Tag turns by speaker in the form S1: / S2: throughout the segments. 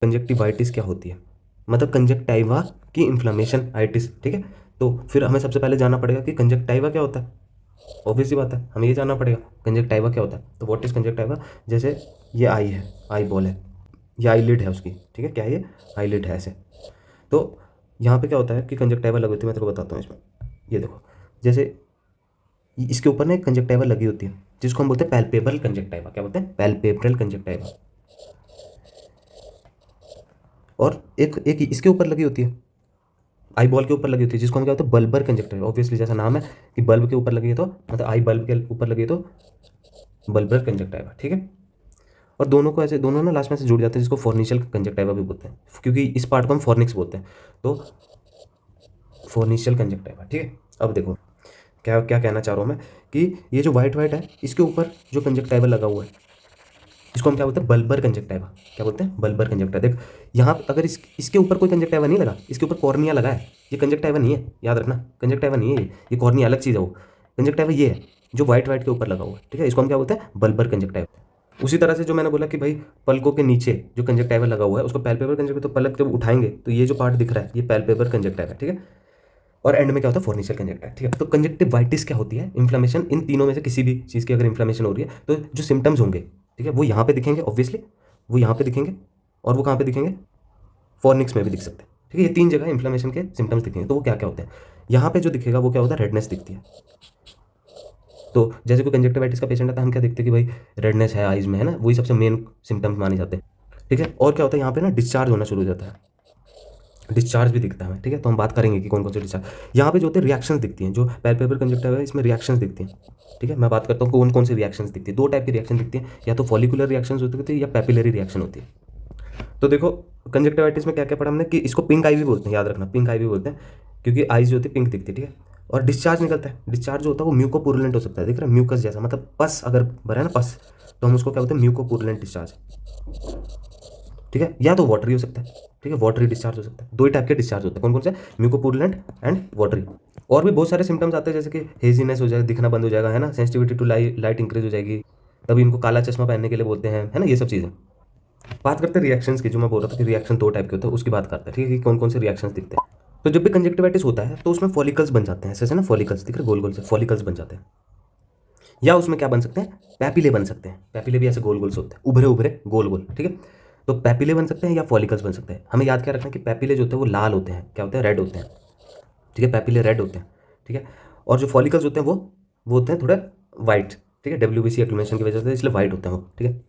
S1: Conjunctivitis क्या होती है, मतलब कंजक्टाइवा की इन्फ्लेमेशन आइटिस, ठीक है। तो फिर हमें सबसे पहले जानना पड़ेगा कि कंजक्टाइवा क्या होता है। ऑब्वियस सी बात है, हमें ये जानना पड़ेगा कंजक्टाइवा क्या होता है। तो व्हाट इज कंजक्टाइवा, जैसे ये आई है, आई बॉल है, ये आईलिड है उसकी, ठीक है, क्या है ये, आईलिड है ऐसे। तो यहाँ पे क्या होता है कि कंजक्टाइवा लगी होती है, मैं तेरे को बताता हूँ इसमें। ये देखो, जैसे इसके ऊपर ना एक कंजक्टाइवा लगी होती है जिसको हम बोलते हैं पैल्पेबल कंजक्टाइवा। क्या बोलते हैं, पैल्पेब्रल कंजक्टाइवा। और एक एक इसके ऊपर लगी होती है, आई बॉल के ऊपर लगी होती है, जिसको हम क्या होता है, बल्बर कंजक्टाइवा। ऑब्वियसली जैसा नाम है कि बल्ब के ऊपर लगी है, तो मतलब आई बल्ब के ऊपर लगी है तो बल्बर कंजक्टाइवा, ठीक है। और दोनों को ऐसे, दोनों ना लास्ट में से जुड़ जाते हैं, जिसको फॉर्निशियल कंजक्टाइवा भी बोलते हैं, क्योंकि इस पार्ट को हम फॉर्निक्स बोलते हैं। तो फॉर्निशियल कंजक्टाइवा, ठीक है। अब देखो क्या क्या कहना चाह रहा हूँ मैं, कि ये जो वाइट वाइट है इसके ऊपर जो कंजक्टाइवा लगा हुआ है, इसको हम क्या बोलते हैं, बल्बर कंजक्टाइवा। क्या बोलते हैं, बल्बर कंजक्टाइवा। देख यहाँ अगर इसके ऊपर कोई कंजक्टाइवा नहीं लगा, इसके ऊपर कॉर्निया लगा है, ये कंजक्टाइवा नहीं है, याद रखना, कंजक्टाइवा नहीं है ये कॉर्निया अलग चीज़ है। वो कंजक्टाइवा ये है जो वाइट वाइट के ऊपर लगा हुआ है, ठीक है, इसको हम क्या बोलते हैं, बल्बर कंजक्टाइवा। उसी तरह से जो मैंने बोला कि भाई पलकों के नीचे जो कंजक्टाइवा लगा हुआ है उसको पैल्पेबर कंजक्टिवा, तो पलक जब उठाएंगे तो ये जो पार्ट दिख रहा है ये पैल्पेबर कंजक्टाइवा है, ठीक है। और एंड में क्या होता है, फॉर्निशियल कंजक्टाइवा, ठीक है। तो कंजक्टिवाइटिस क्या होती है, इन्फ्लेमेशन, इन तीनों में से किसी भी चीज़ की अगर इन्फ्लेमेशन हो रही है तो जो सिम्टम्स होंगे, ठीक है, वो यहाँ पे दिखेंगे ऑब्वियसली, वो यहाँ पे दिखेंगे, और वो कहाँ पे दिखेंगे, फॉर्निक्स में भी दिख सकते हैं, ठीक है। ये तीन जगह इन्फ्लेमेशन के सिम्टम्स दिखेंगे। तो वो क्या क्या होते हैं, यहाँ पे जो दिखेगा वो क्या होता है, रेडनेस दिखती है। तो जैसे कोई कंजक्टिवाइटिस का पेशेंट आता है, हम क्या देखते हैं कि भाई रेडनेस है आइज में, है ना, वही सबसे मेन सिम्टम्स माने जाते हैं, ठीक है। और क्या होता है यहाँ पे ना, डिस्चार्ज होना शुरू हो जाता है, डिस्चार्ज भी दिखता है हमें, ठीक है। तो हम बात करेंगे कि कौन कौन से डिस्चार्ज यहाँ पे जो होते हैं, रिएक्शंस दिखती हैं, जो पैल्पेबल कंजक्टिवा है इसमें रिएक्शंस दिखती हैं, ठीक है। मैं बात करता हूँ कौन कौन सी रिएक्शंस दिखती है। दो टाइप की रिएक्शन दिखती है, या तो फॉलिकुलर रिएक्शंस होती है या पैपिलरी रिएक्शन होती है। तो देखो कंजक्टिवाइटिस में क्या क्या पढ़ा हमने, कि इसको पिंक आई भी बोलते हैं, याद रखना, पिंक आई भी बोलते हैं, क्योंकि आईज जो होती है पिंक दिखती है, ठीक है। और डिस्चार्ज निकलता है, डिस्चार्ज जो होता है वो म्यूकोपुरुलेंट हो सकता है, देख रहे हैं, म्यूकस जैसा, मतलब पस अगर भरा है ना पस, तो हम उसको क्या बोलते हैं, म्यूकोपुरुलेंट डिस्चार्ज, ठीक है। या तो वाटरी हो सकता है, ठीक है, वाटरी डिस्चार्ज हो सकता है। दो ही टाइप के डिस्चार्ज होते हैं, कौन कौन से, म्यूकोपुरुलेंट एंड वाटरी। और भी बहुत सारे सिम्टम्स आते हैं, जैसे कि हेजीनेस हो जाएगा, दिखना बंद हो जाएगा, है ना, सेंसिटिविटी टू लाइट इंक्रीज हो जाएगी, तभी इनको काला चश्मा पहनने के लिए बोलते हैं, है ना, ये सब चीज़ें। बात करते हैं रिएक्शंस की, जो मैं बोल रहा था कि रिएक्शन दो टाइप के होते हैं, उसकी बात करते हैं, ठीक है, कि कौन कौन से रिएक्शंस दिखते हैं। तो जब भी कंजक्टिवाइटिस होता है तो उसमें फॉलिकल्स बन जाते हैं, ऐसे ना, फॉलिकल्स दिख रहे गोल गोल से, फॉलिकल्स बन जाते हैं। या उसमें क्या बन सकते हैं, पैपिले बन सकते हैं, पैपिले भी ऐसे गोल गोल से होते हैं, उभरे उभरे गोल गोल, ठीक है। तो पैपिले बन सकते हैं या फॉलिकल्स बन सकते हैं। हमें याद क्या रखना है कि पैपिले जो होते हैं वो लाल होते हैं, क्या होते हैं, रेड होते हैं, ठीक है, पैपिले रेड होते हैं, ठीक है। और जो फॉलिकल्स होते हैं वो होते हैं थोड़ा वाइट, ठीक है, डब्ल्यूबीसी एक्यूमुलेशन की वजह से इसलिए वाइट होते हैं वो, ठीक है।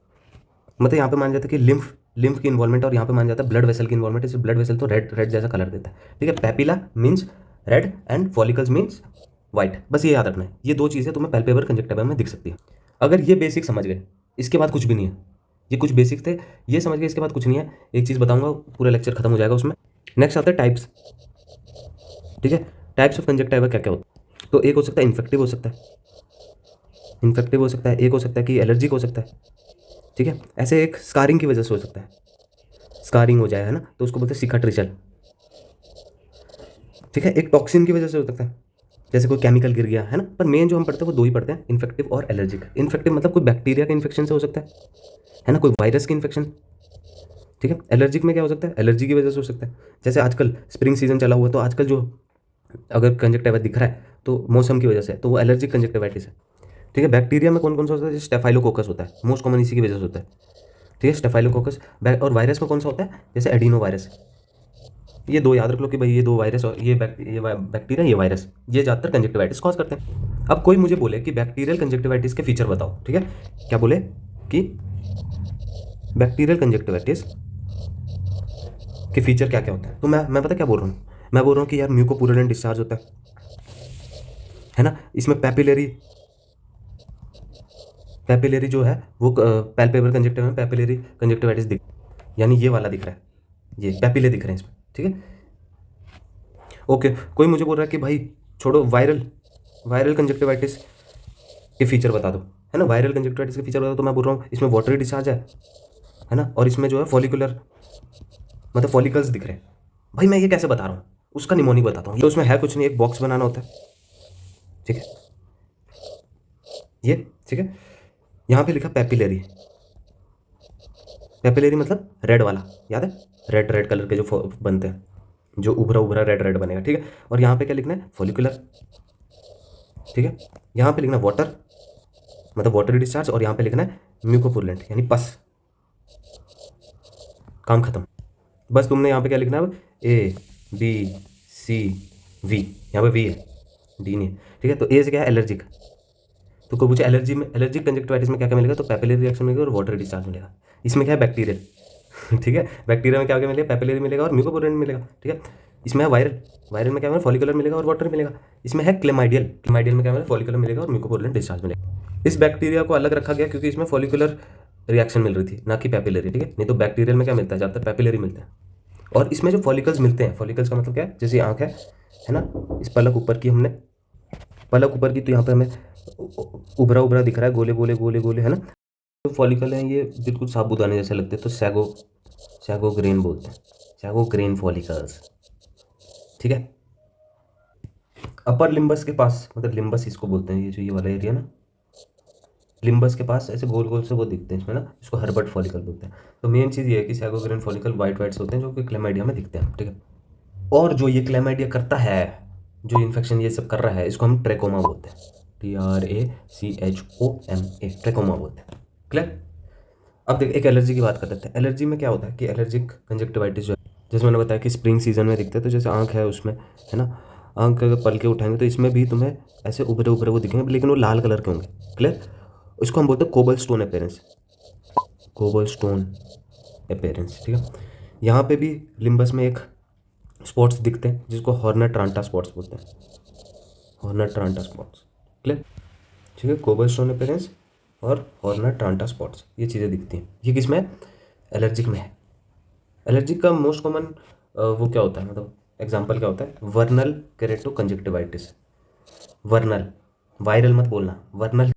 S1: मतलब यहाँ पे मान जाता है कि लिम्फ लिम्फ की इन्वॉल्वमेंट, और यहाँ पे मान जाता है ब्लड वेसल की इन्वॉल्वमेंट, इसलिए ब्लड वेसल तो रेड रेड जैसा कलर देता है, ठीक है। Papilla means red and follicles means white, बस ये याद रखना है। ये दो चीज़ें तुम्हें पैल्पेबर कंजक्टिवा में दिख सकती है। अगर ये बेसिक समझ गए, इसके बाद कुछ भी नहीं है, ये कुछ बेसिक्स थे, ये समझ गए, इसके बाद कुछ नहीं है। एक चीज़ बताऊंगा, पूरा लेक्चर खत्म हो जाएगा उसमें। नेक्स्ट आता है टाइप्स, ठीक है। टाइप्स ऑफ कंजक्टिवा क्या क्या होता है, तो एक हो सकता है इन्फेक्टिव हो सकता है, इन्फेक्टिव हो सकता है, एक हो सकता है कि एलर्जिक हो सकता है, ठीक है। ऐसे एक स्कारिंग की वजह से हो सकता है, स्कारिंग हो जाए, है ना, तो उसको बोलते हैं सिकाट्रिशल, ठीक है। एक टॉक्सिन की वजह से हो सकता है, जैसे कोई केमिकल गिर गया, है ना। पर मेन जो हम पढ़ते हैं वो दो ही पढ़ते हैं, इन्फेक्टिव और एलर्जिक। इन्फेक्टिव मतलब कोई बैक्टीरिया के इन्फेक्शन से हो सकता है ना, कोई वायरस की इन्फेक्शन, ठीक है। एलर्जिक में क्या हो सकता है, एलर्जी की वजह से हो सकता है, जैसे आजकल स्प्रिंग सीजन चला हुआ है, तो आजकल जो अगर कंजक्टिवा दिख रहा है तो मौसम की वजह से, तो वो एलर्जिक कंजक्टिवाइटिस है, ठीक है। बैक्टीरिया में कौन कौन सा होता है, जैसे स्टेफाइलोकोकस होता है, मोस्ट कॉमन इसी की वजह से होता है, ठीक है, स्टेफाइलोकोकस। और वायरस में कौन सा होता है, जैसे एडिनो वायरस। ये दो याद रख लो कि भाई ये दो वायरस, और ये बैक्टीरिया, ये वायरस, ये ज़्यादातर कंजक्टिवाइटिस कॉज करते हैं। अब कोई मुझे बोले कि बैक्टीरियल कंजक्टिवाइटिस के फीचर बताओ, ठीक है, क्या बोले कि बैक्टीरियल कंजक्टिवाइटिस के फीचर क्या क्या होते हैं, तो मैं पता क्या बोल रहा हूँ, मैं बोल रहा हूँ कि यार म्यूकोपुरुलेंट डिस्चार्ज होता है ना, इसमें पैपिलरी पैपिलरी जो है वो पैल्पेबल कंजक्टिवा में पैपिलरी कंजक्टिवाइटिस दिख, यानी ये वाला दिख रहा है, ये पैपिले दिख रहे हैं इसमें, ठीक है। ओके, कोई मुझे बोल रहा है कि भाई छोड़ो, वायरल वायरल कंजक्टिवाइटिस के फीचर बता दो, है ना, वायरल कंजक्टिवाइटिस के फीचर बता दो। तो मैं बोल रहा हूँ इसमें वाटरी डिस्चार्ज है ना, और इसमें जो है फॉलिकुलर, मतलब फॉलिकल्स दिख रहे हैं। भाई मैं ये कैसे बता रहा हूँ, उसका निमोनिक बताता हूँ। ये उसमें है कुछ नहीं, एक बॉक्स बनाना होता है, ठीक है, ये ठीक है। यहाँ पे लिखा पैपिलरी, पेपिलरी मतलब रेड वाला, याद है, रेड रेड कलर के जो बनते हैं, जो उभरा उभरा रेड रेड बनेगा, ठीक है। और यहाँ पे क्या लिखना है, फॉलिकुलर, ठीक है। यहाँ पे लिखना वाटर मतलब वाटरी डिस्चार्ज, और यहाँ पे लिखना है म्यूकोपुलेंट यानी पस। काम खत्म। बस तुमने यहाँ पे क्या लिखना है, ए बी सी वी, यहाँ पे वी है, डी नहीं है, ठीक है। तो ए से क्या है, एलर्जिक। तो कोई पूछे एलर्जी में, एलर्जिक कंजक्टिवाइटिस में क्या क्या मिलेगा, तो पेपिलरी रिएक्शन मिलेगा और वाटर डिस्चार्ज मिलेगा। इसमें क्या है, बैक्टीरियल ठीक है। बैक्टीरिया में क्या क्या मिलेगा, पेपिलरी मिलेगा और म्यूकोपुलेंट मिलेगा, ठीक है। इसमें है वायरल, वायरल में क्या मिलेगा, फॉलिकुलर मिलेगा और वाटर मिलेगा। इसमें है क्लेमाइडियल, क्लेमाइडियल में क्या मिलेगा, फॉलिकुलर मिलेगा और म्यूकोपुलेंट डिस्चार्ज मिलेगा। इस बैक्टीरिया को अलग रखा गया क्योंकि इसमें फॉलिकुलर रिएक्शन मिल रही थी, ना कि पेपिलरी, ठीक है। नहीं तो बैक्टीरियल में क्या मिलता है, ज़्यादातर पेपिलरी मिलता है। और इसमें जो फॉलिकल्स मिलते हैं, फॉलिकल्स का मतलब क्या है, जैसे आँख है ना, इस पलक ऊपर की हमने, पलक ऊपर की, तो यहाँ पे हमें उभरा उभरा दिख रहा है, गोले गोले गोले गोले, है ना। जो फॉलिकल हैं ये बिल्कुल साबूदाने जैसे लगते हैं, तो सैगो ग्रेन बोलते हैं, सैगो ग्रेन फॉलिकल्स, ठीक है। अपर लिम्बस के पास, मतलब लिम्बस इसको बोलते हैं, ये जो ये वाला एरिया ना, लिम्बस के पास ऐसे गोल गोल से वो दिखते हैं इसमें ना, इसको हर्बर्ट फॉलिकल बोलते हैं। तो मेन चीज़ ये है कि sago grain follicle white white होते हैं जो कि क्लेमाइडिया में दिखते हैं, ठीक है। और जो ये क्लेमाइडिया करता है, जो इन्फेक्शन ये सब कर रहा है, इसको हम ट्रेकोमा बोलते हैं, TRACHOMA, ट्रेकोमा बोलते हैं, क्लियर। अब देख एक एलर्जी की बात कर लेते हैं। एलर्जी में क्या होता है कि एलर्जिक कंजक्टिवाइटिस जो है, जैसे मैंने बताया कि स्प्रिंग सीजन में दिखता है, तो जैसे आँख है उसमें, है ना, आँख अगर पल के उठाएंगे तो इसमें भी तुम्हें ऐसे उभरे उभरे वो दिखेंगे, लेकिन वो लाल कलर के होंगे, क्लियर। उसको हम बोलते हैं cobble stone appearance, cobble stone appearance, ठीक है। यहाँ पे भी लिम्बस में एक स्पॉट्स दिखते हैं जिसको हॉर्नर ट्रांटा स्पॉट्स बोलते हैं, हॉर्नर ट्रांटा स्पॉट्स, क्लियर, ठीक है। कोबल स्टोन अपेरेंस और हॉर्नर ट्रांटा स्पॉट्स, ये चीज़ें दिखती हैं। ये किस में है, एलर्जिक में है। एलर्जिक का मोस्ट कॉमन वो क्या होता है, मतलब एग्जाम्पल क्या होता है, वर्नल केरेटो कंजक्टिवाइटिस। वर्नल, वायरल मत बोलना, वर्नल